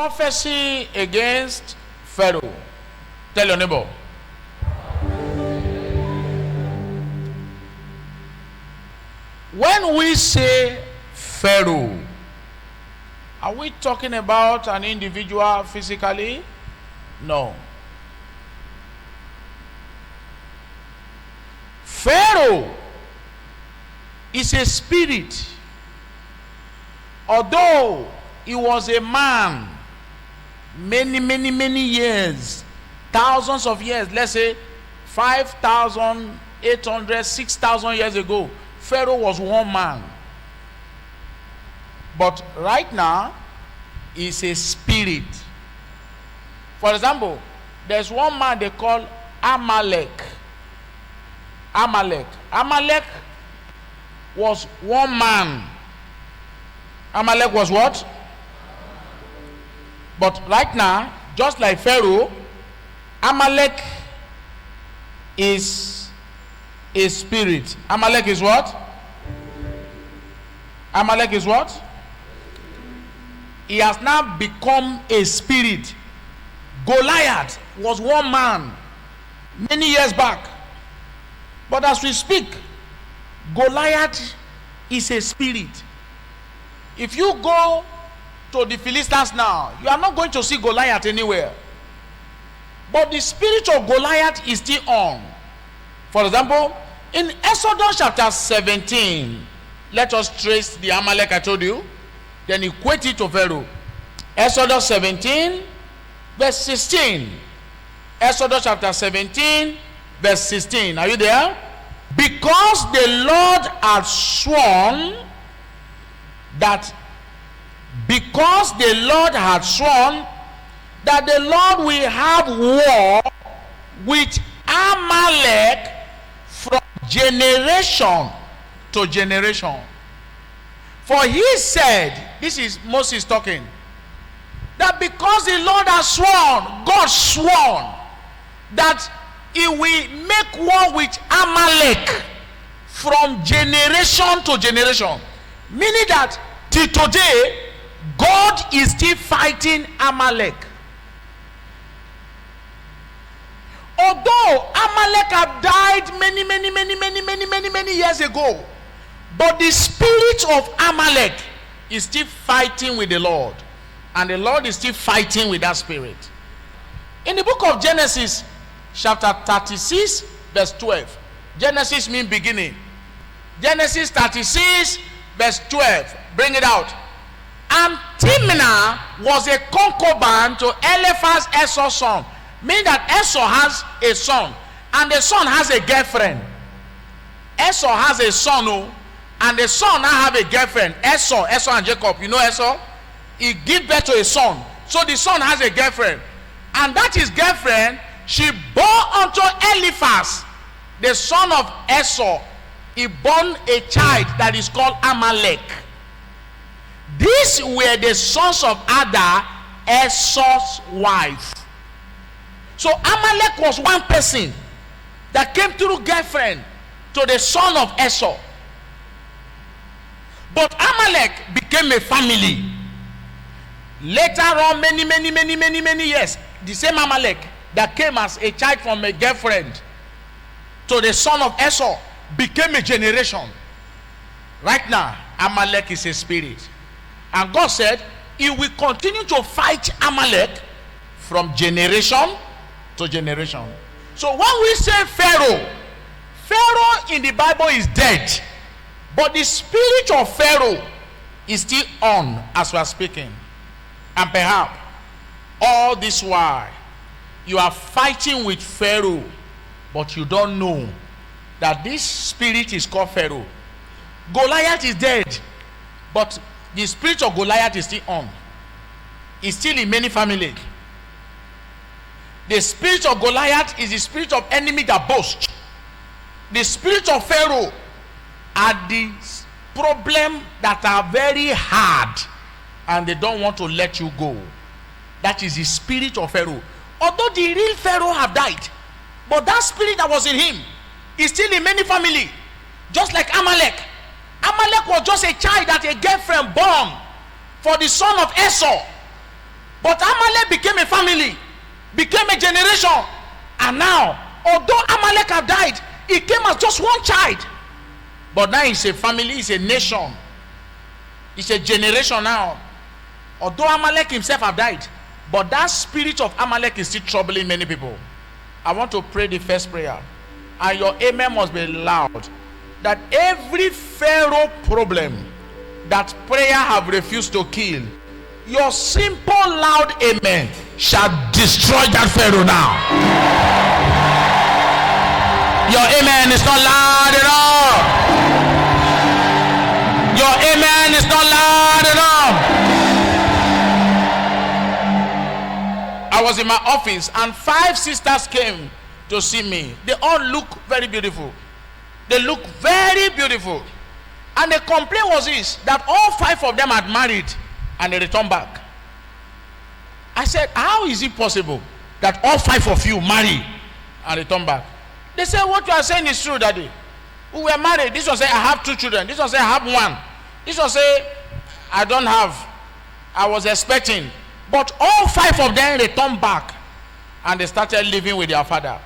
prophecy against Pharaoh. Tell your neighbor. When we say Pharaoh, are we talking about an individual physically? No. Pharaoh is a spirit. Although he was a man many years, thousands of years, let's say 5,800, 6,000 years ago, Pharaoh was one man. But right now, he's a spirit. For example, there's one man they call Amalek. Amalek was one man. Amalek was what? But right now, just like Pharaoh, Amalek is a spirit. Amalek is what? Amalek is what? He has now become a spirit. Goliath was one man many years back. But as we speak, Goliath is a spirit. If you go to the Philistines now, you are not going to see Goliath anywhere. But the spirit of Goliath is still on. For example, in Exodus chapter 17, let us trace the Amalek I told you, then equate it to Pharaoh. Exodus 17, verse 16. Exodus chapter 17, verse 16. Are you there? Because the Lord had sworn that the Lord will have war with Amalek from generation to generation. For he said, this is Moses talking, that because the Lord has sworn, God sworn, that he will make war with Amalek from generation to generation. Meaning that till today, God is still fighting Amalek. Although Amalek have died many years ago, but the spirit of Amalek is still fighting with the Lord, and the Lord is still fighting with that spirit. In the book of Genesis chapter 36 verse 12, Genesis means beginning. Genesis 36 verse 12, bring it out. And Timnah was a concubine to Eliphaz, Esau's son. Meaning that Esau has a son, and the son has a girlfriend. Esau has a son, and the son now have a girlfriend. Esau and Jacob, you know Esau? He gave birth to a son. So the son has a girlfriend. And that his girlfriend, she bore unto Eliphaz, the son of Esau, he born a child that is called Amalek. These were the sons of Ada, Esau's wife. So Amalek was one person that came through girlfriend to the son of Esau. But Amalek became a family. Later on, many years, the same Amalek that came as a child from a girlfriend to the son of Esau became a generation. Right now, Amalek is a spirit. And God said, he will continue to fight Amalek from generation to generation. So when we say Pharaoh, Pharaoh in the Bible is dead. But the spirit of Pharaoh is still on as we are speaking. And perhaps all this while you are fighting with Pharaoh, but you don't know that this spirit is called Pharaoh. Goliath is dead, but the spirit of Goliath is still on. It's still in many families. The spirit of Goliath is the spirit of enemy that boasts. The spirit of Pharaoh are the problem that are very hard, and they don't want to let you go. That is the spirit of Pharaoh. Although the real Pharaoh have died, but that spirit that was in him is still in many families. Just like Amalek. Amalek was just a child that a girlfriend born for the son of Esau. But Amalek became a family, became a generation. And now, although Amalek had died, he came as just one child. But now it's a family, it's a nation, it's a generation now. Although Amalek himself have died, but that spirit of Amalek is still troubling many people. I want to pray the first prayer, and your amen must be loud. That every Pharaoh problem that prayer have refused to kill, your simple loud amen shall destroy that Pharaoh now. Your amen is not loud enough. Your amen is not loud enough. I was in my office and 5 sisters came to see me. They all look very beautiful. They look very beautiful. And the complaint was this, that all 5 of them had married and they returned back. I said, how is it possible that all 5 of you marry and return back? They said, what you are saying is true, Daddy. We were married. This one say, I have 2 children. This one say, I have 1. This one say, I don't have. I was expecting. But all 5 of them returned back and they started living with their father.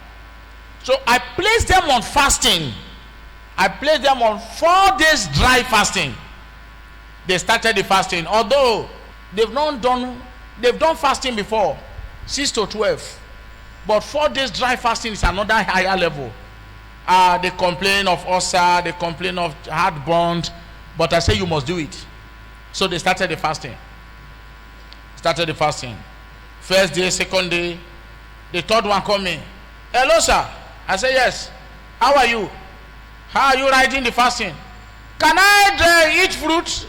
So I placed them on fasting. I placed them on 4 days dry fasting. They started the fasting. Although they've done fasting before, 6 to 12. But 4 days dry fasting is another higher level. They complain of ulcer, they complain of heartburn, but I say you must do it. So they started the fasting. First day, second day, the third one called me. Hello, sir. I said, yes. How are you? How are you riding the fasting? Can I eat fruit?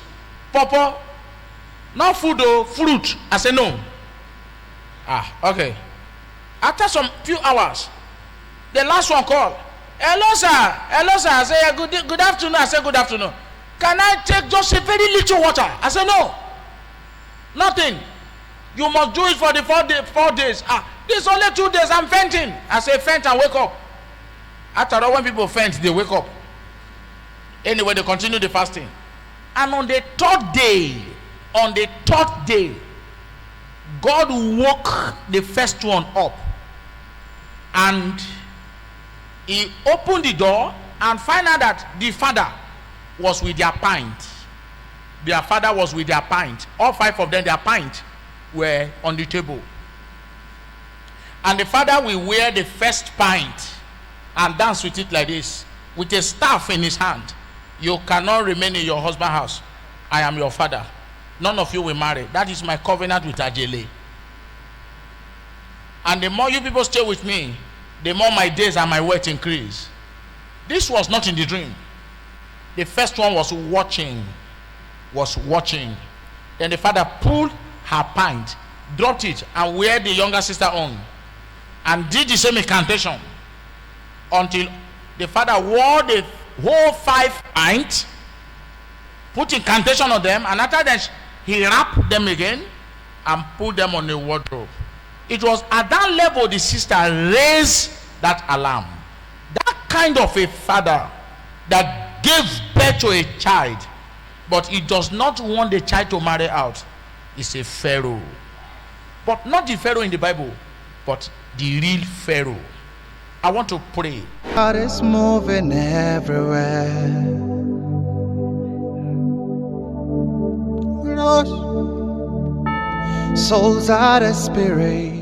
Papa? Not food though, fruit. I said, no. Okay. After some few hours, the last one called. Hello, sir. Hello, sir. I said, good afternoon. I said, good afternoon. Can I take just a very little water? I said, no. Nothing. You must do it for the 4 days. This is only 2 days. I'm fainting. I say, faint and wake up. After all, when people faint, they wake up. Anyway, they continue the fasting. And on the 3rd day, God woke the first one up. And he opened the door and found out that the father was with their pint. Their father was with their pint. All 5 of them, their pint were on the table. And the father will wear the first pint and dance with it like this, with a staff in his hand. You cannot remain in your husband's house. I am your father. None of you will marry. That is my covenant with Ajele. And the more you people stay with me, the more my days and my wealth increase. This was not in the dream. The first one was watching. Then the father pulled her pint, dropped it, and wear the younger sister on, and did the same incantation until the father wore the whole 5 pints, put incantation on them, and after that he wrapped them again and put them on the wardrobe. It was at that level the sister raised that alarm. That kind of a father that gave birth to a child, but he does not want the child to marry out, is a Pharaoh. But not the Pharaoh in the Bible, but the real Pharaoh. I want to pray. God is moving everywhere. Souls are the spirit.